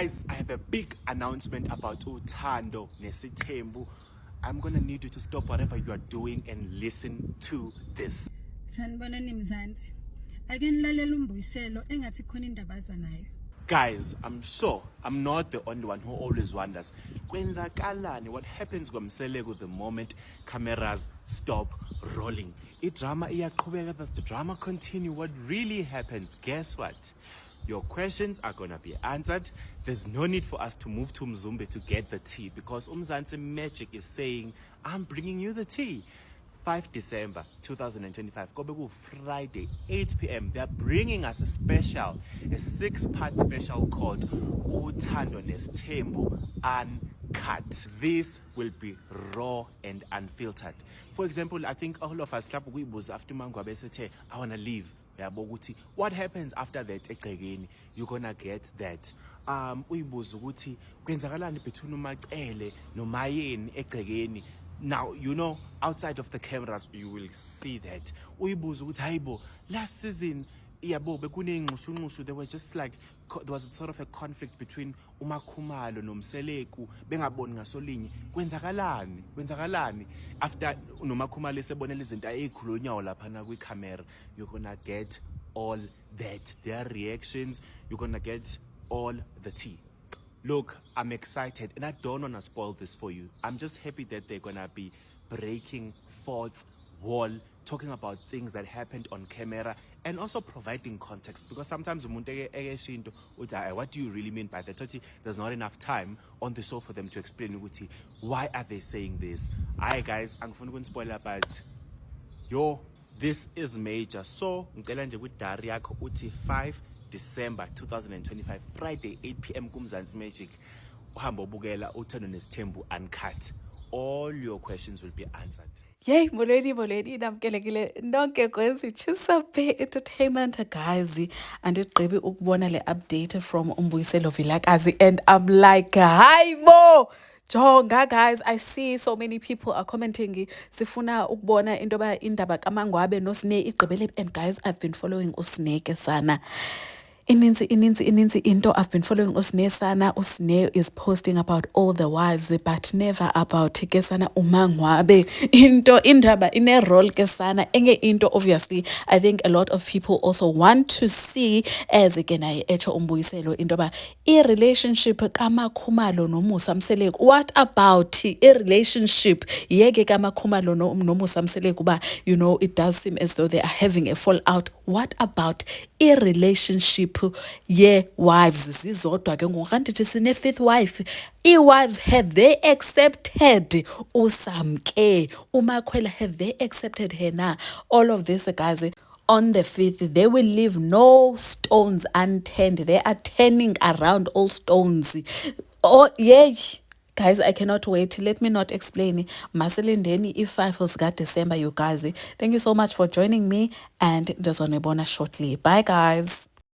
Guys, I have a big announcement about Uthando Nesithembu. I'm gonna need you to stop whatever you are doing and listen to this. Sanibonani Mzansi. Ake nilalela umbuyiselo engathi khona indaba azanayo. Guys, I'm sure I'm not the only one who always wonders. Kwenzakalani, what happens kwamseleko the moment cameras stop rolling? Drama iyaqhubeka, does the drama continue? What really happens? Guess what? Your questions are gonna be answered. There's no need for us to move to Mzumbe to get the tea because Umzansi Magic is saying, I'm bringing you the tea. 5 December 2025, Kobeku Friday, 8 p.m. They're bringing us a 6-part special called Uthando Nesithembu Uncut. This will be raw and unfiltered. For example, I think all of us, after Mangwabe said, I want to leave. What happens after that? You're gonna get that. Uyibuza ukuthi kwenzakalani between uMacele noMayeni egcekeni. Now, you know, outside of the cameras, you will see that. Uyibuza ukuthi hayibo, last season, yabo bekunengqushu, they were just like, there was sort of a conflict between uMakhumalo noMseleku, bengaboni ngasolinye. Kwenzakalani? After noMakhumalo esebonela izinto ayikhulunyawo laphana kwi-camera, you're gonna get all that. Their reactions, you're gonna get all the tea. Look, I'm excited and I don't want to spoil this for you. I'm just happy that they're going to be breaking fourth wall, talking about things that happened on camera and also providing context because sometimes what do you really mean by that? There's not enough time on the show for them to explain why are they saying this. Alright guys, I'm going to spoil but this is major. So, ngicela nje ukuthi diary yakho uthi 5 December 2025, Friday 8 p.m. kuMzansi Magic. Uhamba ubukela Uthando Nesithembu Uncut. All your questions will be answered. Yay, molweni namkelekile nonke kwenzi Chisape Entertainment guys andigqibi ukubona le update from Umbuyiselo Vilakazi and I'm like hi mo Jonga guys, I see so many people are commenting sifuna ukubona indoba indaba kaMangwabe noSne igqibele and guys I've been following uSne sana. Ininzi into I've been following uSne sana. uSne is posting about all the wives but never about ke sana uMangwabe. Indaba ine role ke sana enge into obviously I think a lot of people also want to see as again I echo Umbuyiselo indoba I relationship kaMakhumalo noMusa Mseleku. What about I relationship yeke kaMakhumalo noMusa Mseleku kuba you know it does seem as though they are having a fallout. What about I relationship ye wives zizodwa ke ngokanti sine fifth wife wives have they accepted uSamke uMakhwela have they accepted her na all of this guys on the 5th they will leave no stones unturned they are turning around all stones oh yay guys I cannot wait let me not explain masilindeni I5 zika December you guys thank you so much for joining me and ndizonibona shortly bye guys